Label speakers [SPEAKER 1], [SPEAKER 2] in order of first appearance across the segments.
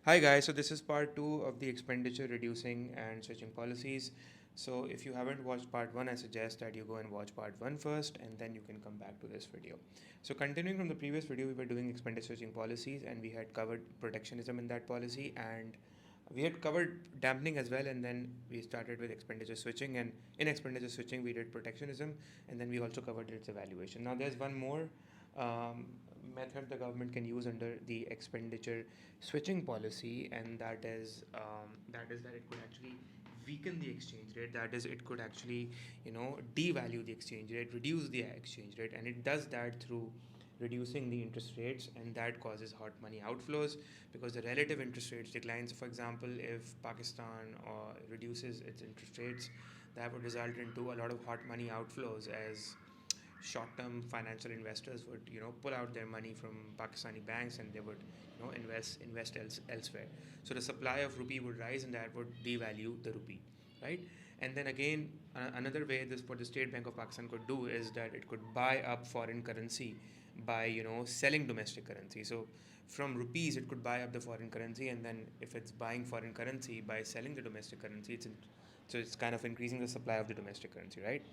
[SPEAKER 1] Hi guys, so this is part 2 of the expenditure reducing and switching policies. So if you haven't watched part 1, I suggest that you go and watch part 1 first and then you can come back to this video. So continuing from the previous video, we were doing expenditure switching policies and we had covered protectionism in that policy, and we had covered dampening as well, and then we started with expenditure switching, and in expenditure switching we did protectionism, and then we also covered its evaluation. Now there's one more method the government can use under the expenditure switching policy, and that it could actually weaken the exchange rate. That is, it could actually devalue the exchange rate, reduce the exchange rate, and it does that through reducing the interest rates, and that causes hot money outflows because the relative interest rates declines. For example, if Pakistan reduces its interest rates, that would result into a lot of hot money outflows, as short-term financial investors would pull out their money from Pakistani banks, and they would invest elsewhere. So the supply of rupee would rise, and that would devalue the rupee, right? And then again, another way this what the State Bank of Pakistan could do is that it could buy up foreign currency by selling domestic currency. So from rupees it could buy up the foreign currency, and then if it's buying foreign currency by selling the domestic currency, so it's kind of increasing the supply of the domestic currency, right?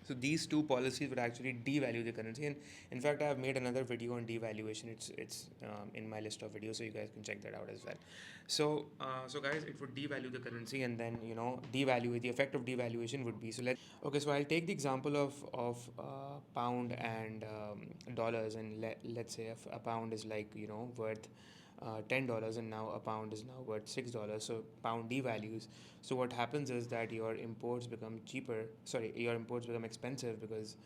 [SPEAKER 1] So these two policies would actually devalue the currency, and in fact, I have made another video on devaluation. It's in my list of videos, so you guys can check that out as well. So guys, it would devalue the currency, and then devalue the effect of devaluation would be, so let okay. So I'll take the example of pound and dollars, and let's say if a pound is like worth $10, and now a pound is now worth $6, so pound devalues. So what happens is that your imports become cheaper, sorry, your imports become expensive, because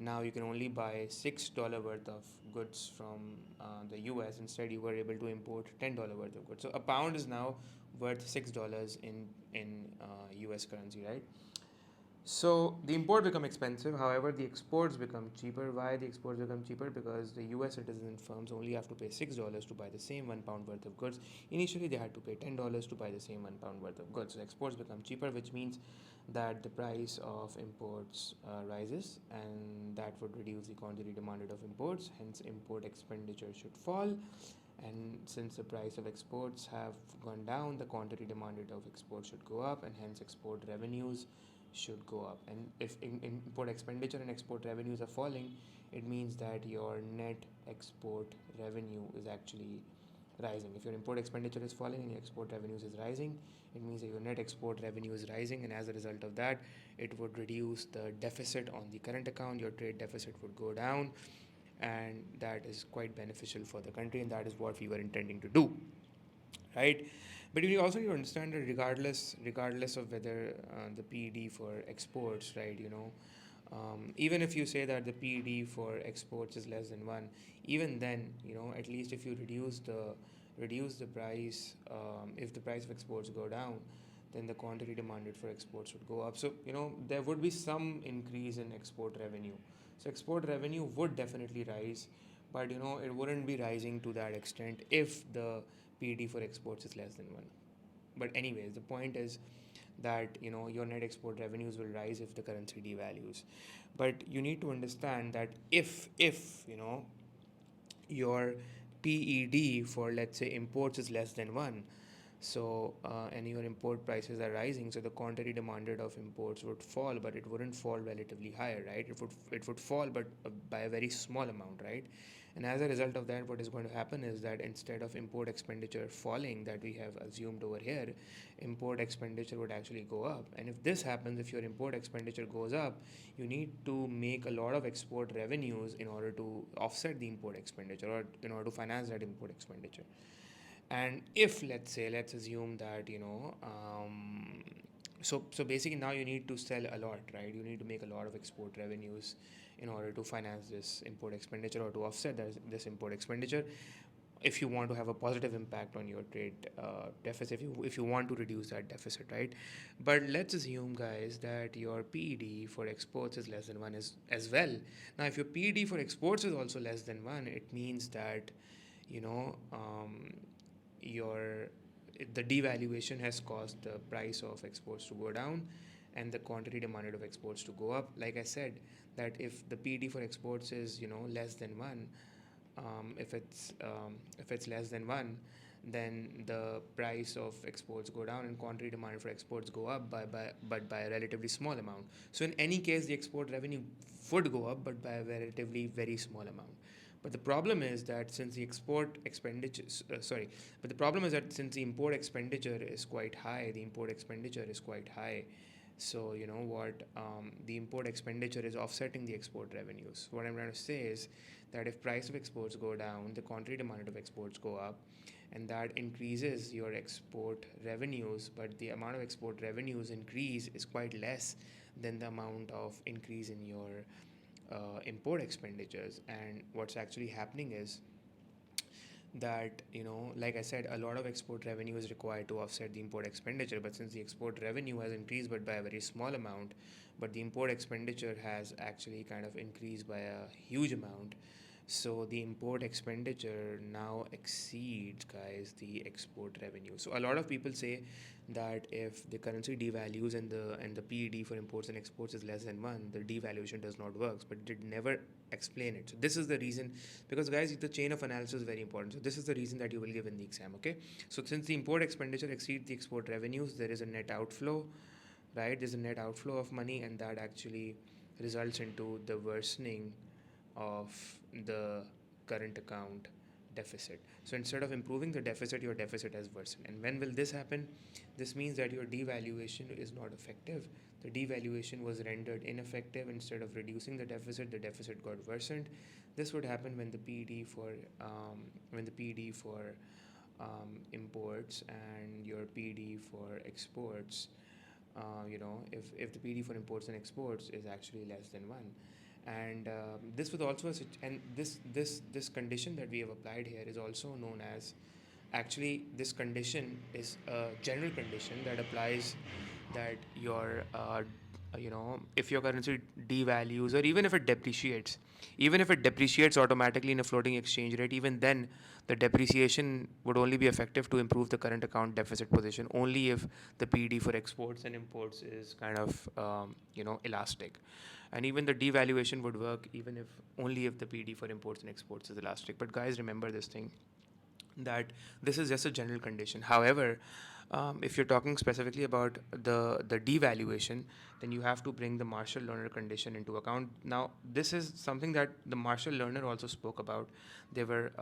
[SPEAKER 1] now you can only buy $6 worth of goods from the US. Instead you were able to import $10 worth of goods, so a pound is now worth $6 in US currency, right? So the import become expensive. However, the exports become cheaper. Why the exports become cheaper? Because the U.S. citizen firms only have to pay $6 to buy the same £1 worth of goods. Initially, they had to pay $10 to buy the same £1 worth of goods. So exports become cheaper, which means that the price of imports rises, and that would reduce the quantity demanded of imports. Hence, import expenditure should fall. And since the price of exports have gone down, the quantity demanded of exports should go up, and hence export revenues should go up. And if import expenditure and export revenues are falling, it means that your net export revenue is actually rising. If your import expenditure is falling and your export revenues is rising, it means that your net export revenue is rising, and as a result of that, it would reduce the deficit on the current account. Your trade deficit would go down, and that is quite beneficial for the country, and that is what we were intending to do, right? But you also need to understand that regardless of whether the PED for exports, right, even if you say that the PED for exports is less than 1, even then, at least if you reduce the price, if the price of exports go down, then the quantity demanded for exports would go up. So there would be some increase in export revenue. So export revenue would definitely rise, but it wouldn't be rising to that extent if the PED for exports is less than 1. But anyways, the point is that your net export revenues will rise if the currency devalues. But you need to understand that if your PED for, let's say, imports is less than 1, so and your import prices are rising, so the quantity demanded of imports would fall, but it wouldn't fall relatively higher, right? It would fall, but by a very small amount, right? And as a result of that, what is going to happen is that instead of import expenditure falling that we have assumed over here, import expenditure would actually go up. And if this happens, if your import expenditure goes up, you need to make a lot of export revenues in order to offset the import expenditure, or in order to finance that import expenditure. And if, let's assume that so basically now you need to sell a lot, right? You need to make a lot of export revenues in order to finance this import expenditure, or to offset this import expenditure, if you want to have a positive impact on your trade deficit, if you want to reduce that deficit, right? But let's assume, guys, that your PED for exports is less than 1 as well. Now if your PED for exports is also less than 1, it means that you know um, your the devaluation has caused the price of exports to go down, and the quantity demanded of exports to go up. Like I said, that if the PED for exports is less than 1, if it's less than 1, then the price of exports go down and quantity demand for exports go up but by a relatively small amount. So in any case, the export revenue would go up, but by a relatively very small amount. But the problem is that since the export expenditure, but the problem is that since the import expenditure is quite high, the import expenditure is quite high. So you know what, the import expenditure is offsetting the export revenues. What I'm trying to say is that if price of exports go down, the quantity demand of exports go up, and that increases your export revenues. But the amount of export revenues increase is quite less than the amount of increase in your import expenditures. And what's actually happening is that, you know, like I said, a lot of export revenue is required to offset the import expenditure. But since the export revenue has increased but by a very small amount, but the import expenditure has actually kind of increased by a huge amount, so the import expenditure now exceeds, guys, the export revenue. So a lot of people say that if the currency devalues and the PED for imports and exports is less than one, the devaluation does not work. But it did never explain it. So this is the reason, because guys, the chain of analysis is very important. So this is the reason that you will give in the exam. Okay. So since the import expenditure exceeds the export revenues, there is a net outflow, right? There's a net outflow of money, and that actually results into the worsening of the current account deficit. So instead of improving the deficit, your deficit has worsened. And when will this happen? This means that your devaluation is not effective. The devaluation was rendered ineffective. Instead of reducing the deficit got worsened. This would happen when the PED for imports and your PED for exports, if the PED for imports and exports is actually less than one. And this was also this condition that we have applied here is also known as, actually this condition is a general condition that applies, that your if your currency devalues, or even if it depreciates automatically in a floating exchange rate, even then the depreciation would only be effective to improve the current account deficit position only if the PED for exports and imports is kind of elastic. And even the devaluation would work even if only if the PED for imports and exports is elastic. But guys, remember this thing, that this is just a general condition. However, if you're talking specifically about the devaluation, then you have to bring the Marshall-Lerner condition into account. Now, this is something that the Marshall-Lerner also spoke about. They were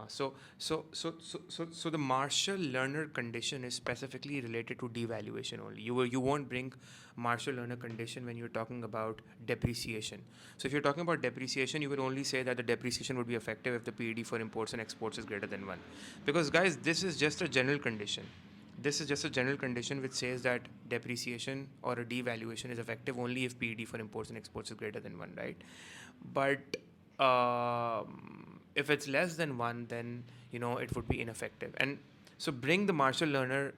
[SPEAKER 1] so the Marshall-Lerner condition is specifically related to devaluation only. You won't bring Marshall-Lerner condition when you're talking about depreciation. So if you're talking about depreciation, you would only say that the depreciation would be effective if the PED for imports and exports is greater than 1. Because guys, this is just a general condition. This is just a general condition which says that depreciation or a devaluation is effective only if PED for imports and exports is greater than 1, right? But if it's less than 1, then it would be ineffective. And so bring the Marshall-Lerner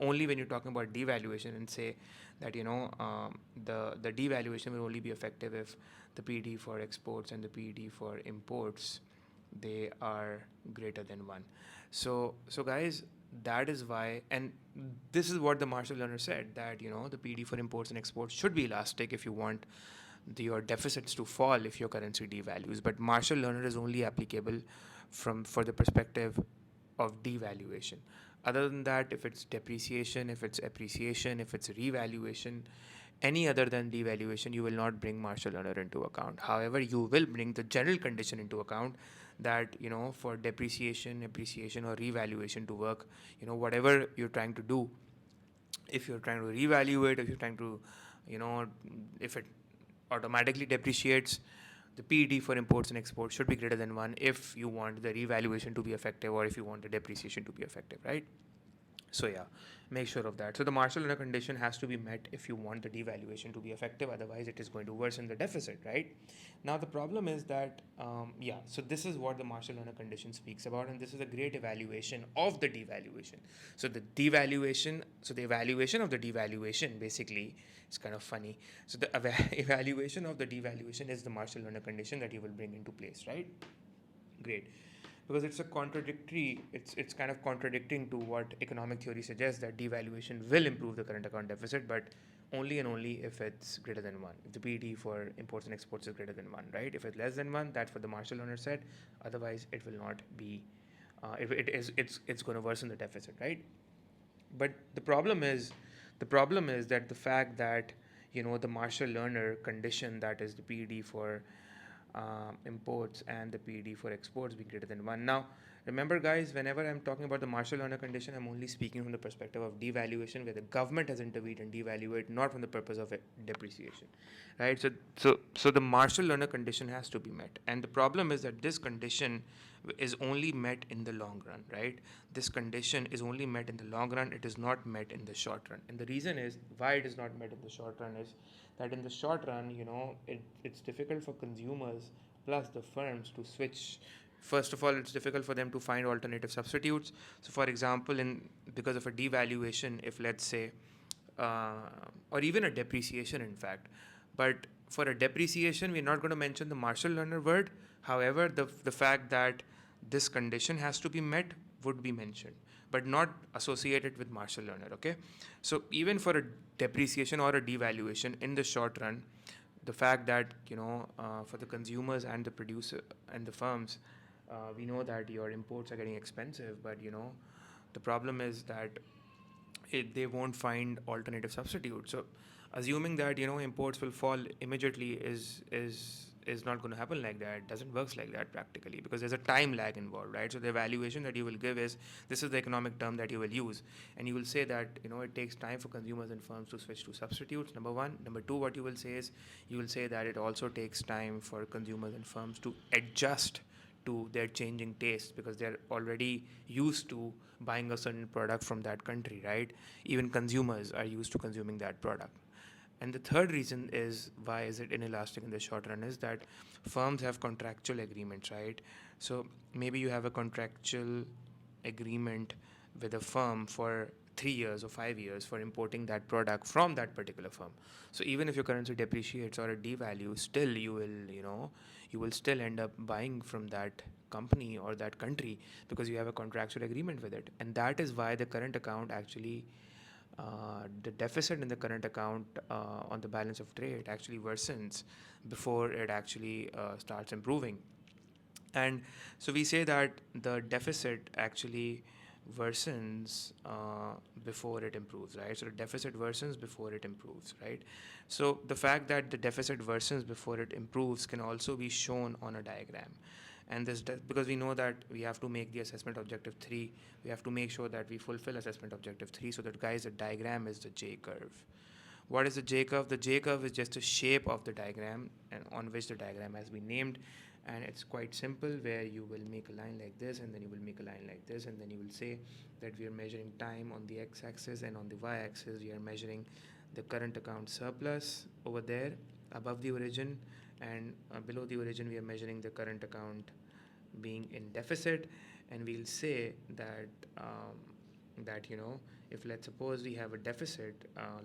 [SPEAKER 1] only when you're talking about devaluation, and say that the devaluation will only be effective if the PED for exports and the PED for imports, they are greater than 1. So guys, that is why, and this is what the Marshall-Lerner said, that the PED for imports and exports should be elastic if you want your deficits to fall if your currency devalues. But Marshall-Lerner is only applicable for the perspective of devaluation. Other than that, if it's depreciation, if it's appreciation, if it's revaluation, any other than devaluation, you will not bring Marshall-Lerner into account. However, you will bring the general condition into account, that for depreciation, appreciation, or revaluation to work, whatever you're trying to do, if you're trying to revalue it, if you're trying to, if it automatically depreciates, the PED for imports and exports should be greater than 1 if you want the revaluation to be effective, or if you want the depreciation to be effective, right? So yeah, make sure of that. So the Marshall-Lerner condition has to be met if you want the devaluation to be effective. Otherwise, it is going to worsen the deficit, right? Now the problem is that so this is what the Marshall-Lerner condition speaks about, and this is a great evaluation of the devaluation. So the evaluation of the devaluation basically is kind of funny. So the evaluation of the devaluation is the Marshall-Lerner condition that you will bring into place, right? Great. Because it's kind of contradicting to what economic theory suggests, that devaluation will improve the current account deficit, but only and only if it's greater than 1. If the PED for imports and exports is greater than 1, right? If it's less than 1, that's what the Marshall-Lerner said. Otherwise, it will not be if it is, it's going to worsen the deficit, right? But the problem is that the fact that the Marshall-Lerner condition, that is the PD for imports and the PD for exports being greater than 1. Now, remember, guys, whenever I'm talking about the Marshall-Lerner condition, I'm only speaking from the perspective of devaluation, where the government has intervened and devalued, not from the purpose of depreciation, right? So the Marshall-Lerner condition has to be met, and the problem is that this condition is only met in the long run, right? This condition is only met in the long run. It is not met in the short run, and the reason is why it is not met in the short run is that in the short run, it's difficult for consumers plus the firms to switch. First of all, it's difficult for them to find alternative substitutes. So, for example, in because of a devaluation, if let's say, or even a depreciation, in fact, but for a depreciation, we're not going to mention the Marshall-Lerner word. However, the fact that this condition has to be met would be mentioned, but not associated with Marshall-Lerner. Okay, so even for a depreciation or a devaluation in the short run, the fact that for the consumers and the producer and the firms, we know that your imports are getting expensive, but the problem is that they won't find alternative substitutes. So assuming that imports will fall immediately is not going to happen like that. It doesn't work like that practically, because there's a time lag involved, right? So the evaluation that you will give is, this is the economic term that you will use, and you will say that it takes time for consumers and firms to switch to substitutes, number one. Number two, what you will say is, you will say that it also takes time for consumers and firms to adjust to their changing tastes, because they're already used to buying a certain product from that country, right? Even consumers are used to consuming that product. And the third reason is, why is it inelastic in the short run, is that firms have contractual agreements, right? So maybe you have a contractual agreement with a firm for 3 years or 5 years for importing that product from that particular firm. So even if your currency depreciates or it devalues, still you will still end up buying from that company or that country, because you have a contractual agreement with it. And that is why the current account actually, the deficit in the current account on the balance of trade actually worsens before it actually starts improving. And so we say that the deficit actually worsens before it improves, right? So the deficit worsens before it improves, right? So the fact that the deficit worsens before it improves can also be shown on a diagram. And because we know that we have to make the assessment objective 3, we have to make sure that we fulfill assessment objective 3. So that, guys, the diagram is the J curve. What is the J curve? The J curve is just a shape of the diagram, and on which the diagram has been named. And it's quite simple, where you will make a line like this, and then you will make a line like this, and then you will say that we are measuring time on the x-axis, and on the y-axis we are measuring the current account surplus over there above the origin, and below the origin we are measuring the current account being in deficit. And we'll say that if, let's suppose, we have a deficit,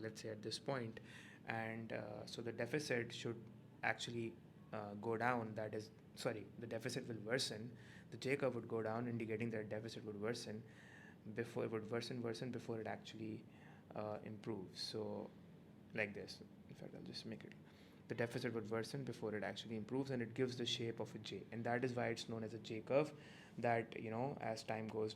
[SPEAKER 1] let's say at this point, and so the deficit should actually go down, that is, sorry, the deficit will worsen, the J curve would go down, indicating that deficit would worsen before it would worsen before it actually improves. So like this. In fact, I'll just make it, the deficit would worsen before it actually improves, and it gives the shape of a J, and that is why it's known as a J curve. That as time goes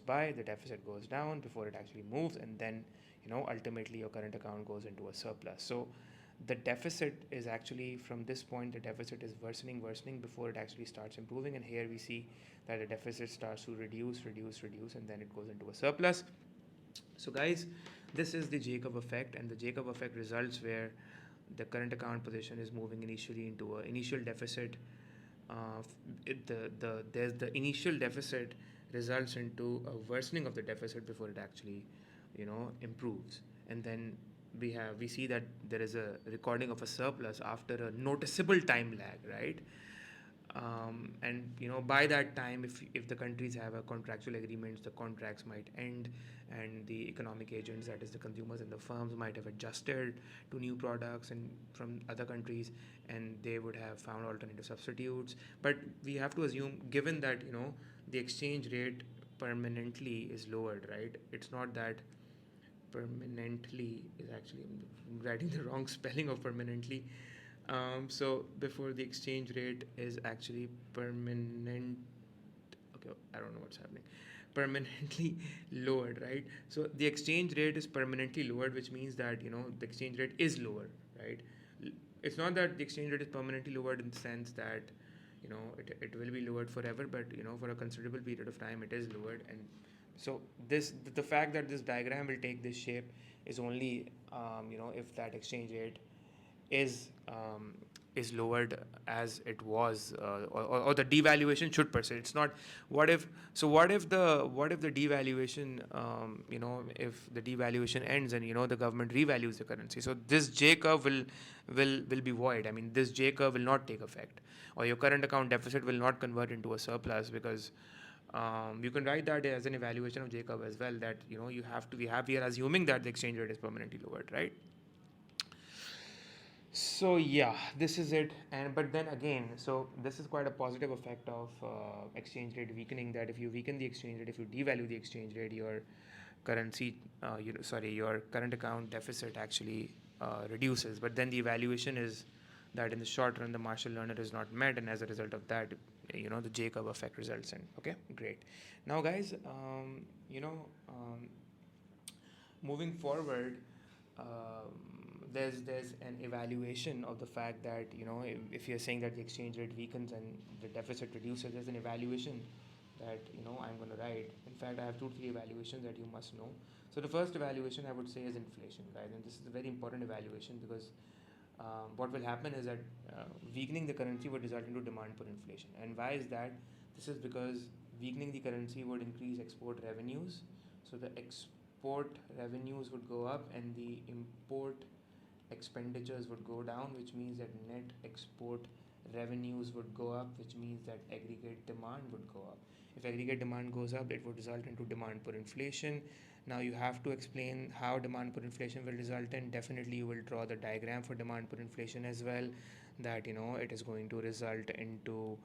[SPEAKER 1] by, the deficit goes down before it actually moves, and then ultimately your current account goes into a surplus. So the deficit is actually, from this point, the deficit is worsening before it actually starts improving, and here we see that the deficit starts to reduce, and then it goes into a surplus. So guys, this is the J curve effect, and the J curve effect results where the current account position is moving initially into an initial deficit. There's the initial deficit results into a worsening of the deficit before it actually improves, and then we see that there is a recording of a surplus after a noticeable time lag, right? And by that time, if the countries have a contractual agreements, the contracts might end, and the economic agents, that is the consumers and the firms, might have adjusted to new products and from other countries, and they would have found alternative substitutes. But we have to assume, given that the exchange rate permanently is lowered, right? It's not that permanently is actually, I'm writing the wrong spelling of permanently. So before the exchange rate is actually permanent, okay, I don't know what's happening. Permanently lowered, right? So the exchange rate is permanently lowered, which means that the exchange rate is lower, right? It's not that the exchange rate is permanently lowered in the sense that it will be lowered forever, but for a considerable period of time it is lowered. And so the fact that this diagram will take this shape is only if that exchange rate is um, is lowered as it was, or the devaluation should persist. It's not what if. So what if the devaluation, if the devaluation ends and the government revalues the currency. So this J curve will be void. I mean, this J curve will not take effect, or your current account deficit will not convert into a surplus, because you can write that as an evaluation of J curve as well. That you have to we are assuming that the exchange rate is permanently lowered, right? So yeah, this is it. And but then again, so this is quite a positive effect of exchange rate weakening. That if you weaken the exchange rate, if you devalue the exchange rate, your your current account deficit actually reduces. But then the evaluation is that in the short run, the Marshall Lerner is not met, and as a result of that, the J curve effect results in. Okay, great. Now, guys, moving forward, there's an evaluation of the fact that if you're saying that the exchange rate weakens and the deficit reduces, there's an evaluation that I'm going to write. In fact, I have 2 3 evaluations that you must know. So the first evaluation I would say is inflation, guys, and this is a very important evaluation because what will happen is that weakening the currency would result into demand for inflation. And why is that? This is because weakening the currency would increase export revenues. So the export revenues would go up and the import expenditures would go down, which means that net export revenues would go up, which means that aggregate demand would go up. If aggregate demand goes up, it would result into demand for inflation. Now you have to explain how demand for inflation will result in. Definitely you will draw the diagram for demand for inflation as well, that it is going to result into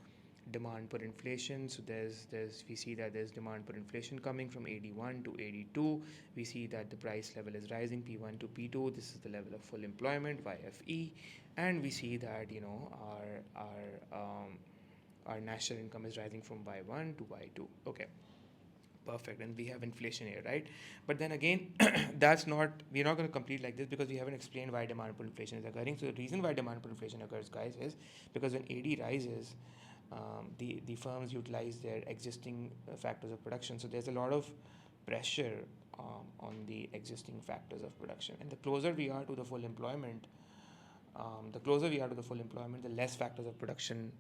[SPEAKER 1] demand for inflation. So there's we see that there's demand for inflation coming from AD1 to AD2. We see that the price level is rising P1 to P2. This is the level of full employment YFE, and we see that our national income is rising from Y1 to Y2. Okay, perfect. And we have inflation here, right? But then again, we're not going to complete like this because we haven't explained why demand pull inflation is occurring. So the reason why demand pull inflation occurs, guys, is because when AD rises, the firms utilize their existing factors of production. So there's a lot of pressure on the existing factors of production. And the closer we are to the full employment, the less factors of production,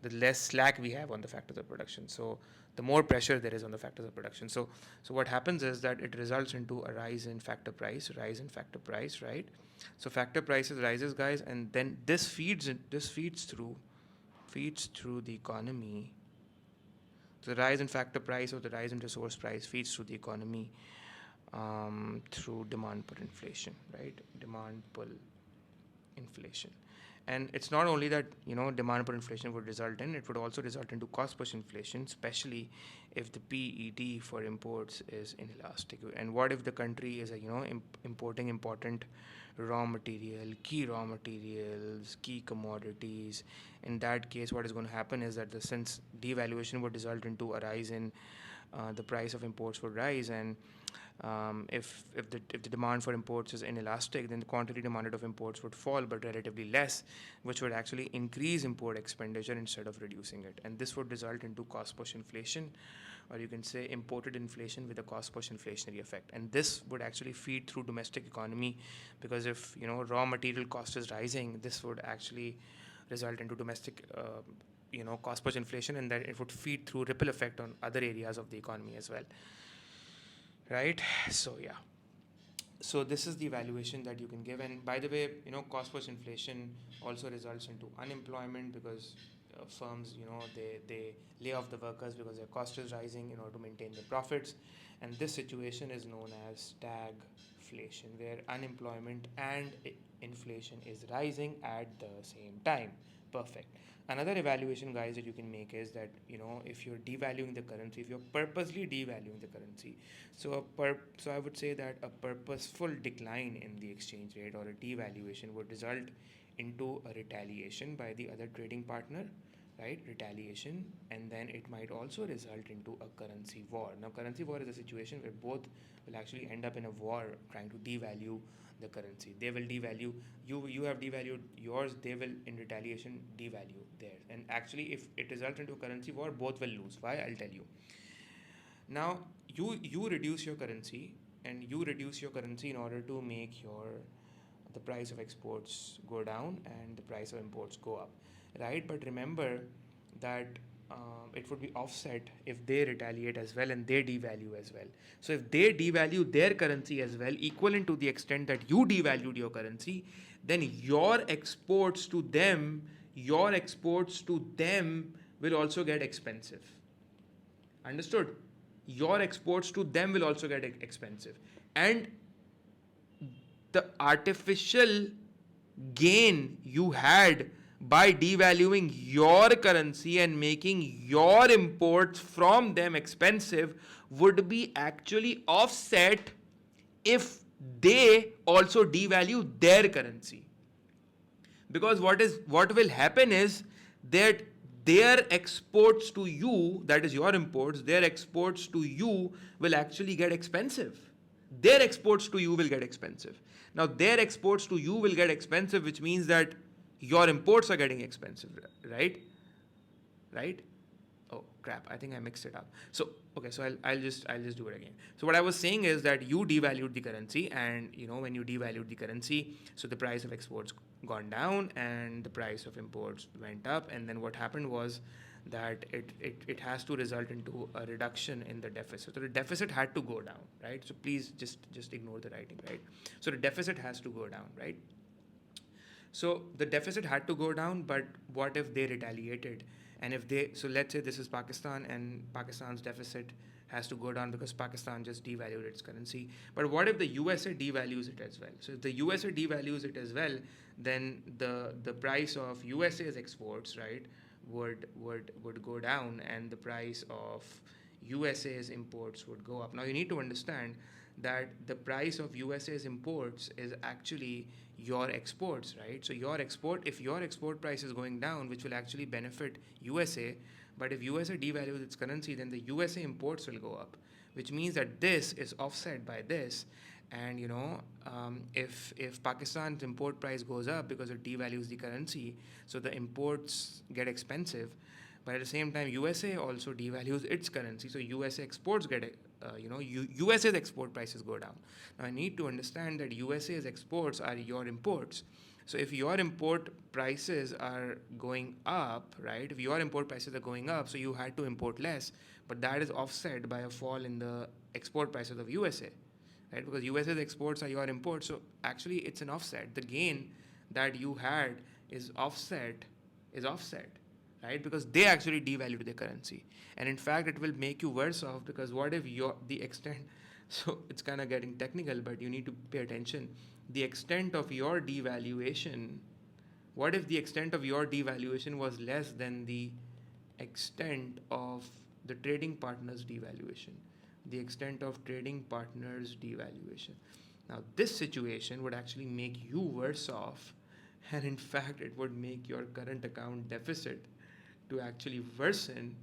[SPEAKER 1] the less slack we have on the factors of production. So the more pressure there is on the factors of production. So what happens is that it results into a rise in factor price, right? So factor prices rises, guys, and then this feeds through the economy. The rise in factor price or the rise in resource price feeds through the economy through demand pull inflation, right? Demand pull inflation. And it's not only that demand pull inflation would result in, it would also result into cost push inflation, especially if the PET for imports is inelastic. And what if the country is importing important key raw materials, key commodities? In that case, what is going to happen is that since devaluation would result into a rise in the price of imports would rise, and if the demand for imports is inelastic, then the quantity demanded of imports would fall, but relatively less, which would actually increase import expenditure instead of reducing it. And this would result into cost push inflation, or you can say imported inflation with a cost push inflationary effect. And this would actually feed through domestic economy, because if raw material cost is rising, this would actually result into domestic cost push inflation, and that it would feed through ripple effect on other areas of the economy as well, right? So yeah, so this is the evaluation that you can give. And by the way, cost push inflation also results into unemployment, because firms they lay off the workers because their cost is rising in order to maintain their profits. And this situation is known as stagflation, where unemployment and inflation is rising at the same time. Perfect. Another evaluation, guys, that you can make is that if you're devaluing the currency, if you're purposely devaluing the currency, so I would say that a purposeful decline in the exchange rate or a devaluation would result into a retaliation by the other trading partner, right? Retaliation, and then it might also result into a currency war. Now, currency war is a situation where both will actually end up in a war trying to devalue the currency. They will devalue you. You have devalued yours. They will, in retaliation, devalue theirs. And actually, if it results into a currency war, both will lose. Why? I'll tell you. Now, you reduce your currency, and you reduce your currency in order to make your the price of exports go down and the price of imports go up, right? But remember that it would be offset if they retaliate as well and they devalue as well. So if they devalue their currency as well, equivalent to the extent that you devalued your currency, then your exports to them will also get expensive. Understood? Your exports to them will also get expensive. And the artificial gain you had by devaluing your currency and making your imports from them expensive would be actually offset if they also devalue their currency. Because what will happen is that their exports to you, that is your imports, their exports to you will actually get expensive. Their exports to you will get expensive. Now their exports to you will get expensive, which means that your imports are getting expensive, right? Right? Oh crap, I think I mixed it up. So okay, so I'll just do it again. So what I was saying is that you devalued the currency, and when you devalued the currency, so the price of exports gone down and the price of imports went up, and then what happened was that it has to result into a reduction in the deficit. So the deficit had to go down, right? So please just ignore the writing, right? So the deficit has to go down, right? So the deficit had to go down, but what if they retaliated? And if they, so let's say this is Pakistan, and Pakistan's deficit has to go down because Pakistan just devalued its currency. But what if the USA devalues it as well? So if the USA devalues it as well, then the price of USA's exports, right, would go down, and the price of USA's imports would go up. Now you need to understand that the price of USA's imports is actually your exports, right? So if your export price is going down, which will actually benefit USA, but if USA devalues its currency, then the USA imports will go up, which means that this is offset by this. And if Pakistan's import price goes up because it devalues the currency, so the imports get expensive. But at the same time, USA also devalues its currency, so USA exports get USA's export prices go down. Now I need to understand that USA's exports are your imports. So if your import prices are going up, right? If your import prices are going up, so you had to import less, but that is offset by a fall in the export prices of USA, right? Because USA's exports are your imports, so actually it's an offset. The gain that you had is offset, right? Because they actually devalued their currency, and in fact, it will make you worse off, because what if the extent, so it's kind of getting technical, but you need to pay attention. The extent of your devaluation, what if the extent of your devaluation was less than the extent of the trading partner's devaluation? The extent of trading partner's devaluation. Now, this situation would actually make you worse off, and in fact, it would make your current account deficit to actually worsen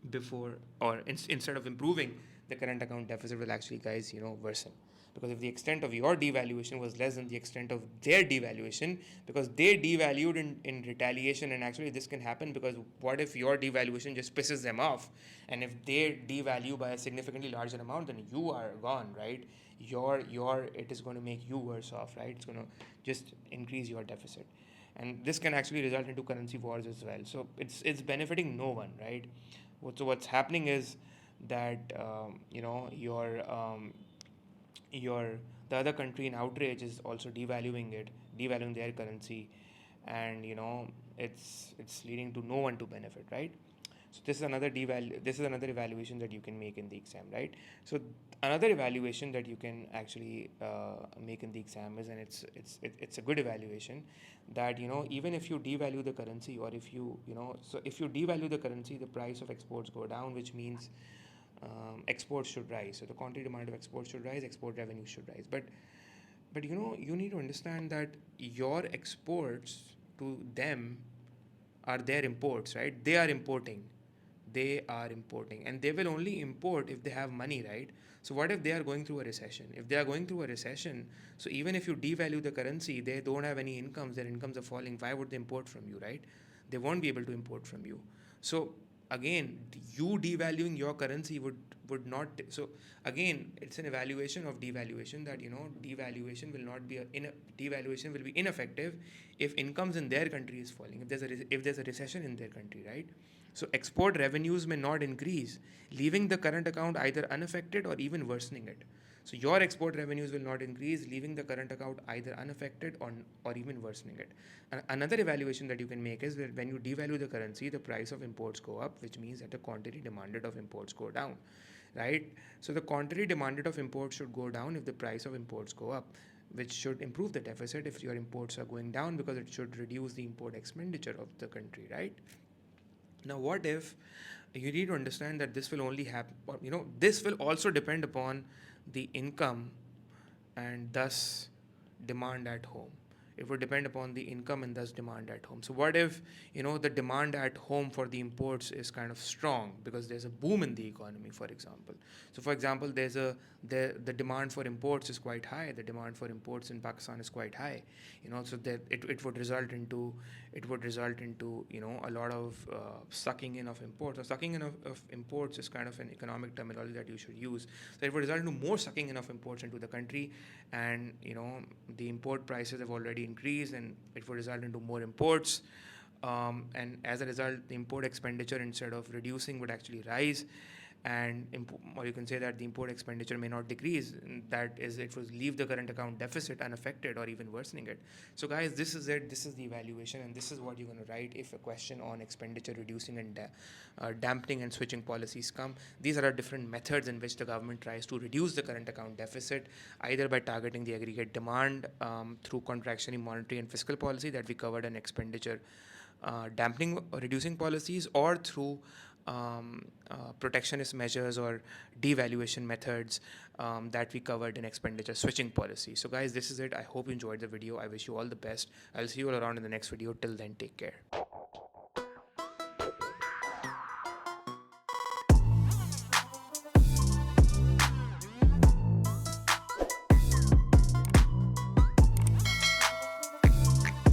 [SPEAKER 1] before, or instead of improving, the current account deficit will actually, guys, worsen. Because if the extent of your devaluation was less than the extent of their devaluation, because they devalued in retaliation, and actually this can happen because what if your devaluation just pisses them off, and if they devalue by a significantly larger amount, then you are gone, right? It is going to make you worse off, right? It's going to just increase your deficit, and this can actually result into currency wars as well. So it's benefiting no one, right? So what's happening is that your the other country in outrage is also devaluing their currency, and it's leading to no one to benefit, right? So this is another evaluation that you can make in the exam, right? So another evaluation that you can actually make in the exam is, and it's a good evaluation, that even if you devalue the currency, or if you devalue the currency, the price of exports go down, which means exports should rise. So the quantity demand of exports should rise, export revenue should rise. But you need to understand that your exports to them are their imports, right? They are importing and they will only import if they have money, right? So what if they are going through a recession? If they are going through a recession, so even if you devalue the currency, they don't have any incomes, their incomes are falling, why would they import from you, right? They won't be able to import from you. So again, you devaluing your currency would not. So again, it's an evaluation of devaluation, that devaluation will not be devaluation will be ineffective if incomes in their country is falling, if there's a recession in their country, right? So export revenues may not increase, leaving the current account either unaffected or even worsening it. So your export revenues will not increase, leaving the current account either unaffected or even worsening it. And another evaluation that you can make is that when you devalue the currency, the price of imports go up, which means that the quantity demanded of imports go down, right? So the quantity demanded of imports should go down if the price of imports go up, which should improve the deficit if your imports are going down, because it should reduce the import expenditure of the country, right? Now, what if you need to understand that this will only happen, this will also depend upon the income and thus demand at home. It would depend upon the income and thus demand at home. So what if the demand at home for the imports is kind of strong because there's a boom in the economy, for example. So for example, the demand for imports is quite high. The demand for imports in Pakistan is quite high. So that it would result into a lot of sucking in of imports. Or sucking in of imports is kind of an economic terminology that you should use. So it would result into more sucking in of imports into the country, and the import prices have already increased, and it would result into more imports. And as a result, the import expenditure, instead of reducing, would actually rise, and or you can say that the import expenditure may not decrease. That is, it will leave the current account deficit unaffected or even worsening it. So guys, this is it. This is the evaluation, and this is what you're going to write if a question on expenditure reducing and dampening and switching policies come. These are different methods in which the government tries to reduce the current account deficit, either by targeting the aggregate demand through contractionary monetary and fiscal policy that we covered in expenditure dampening or reducing policies, or through protectionist measures or devaluation methods that we covered in expenditure switching policy. So guys, this is it. I hope you enjoyed the video. I wish you all the best. I'll see you all around in the next video. Till then, take care.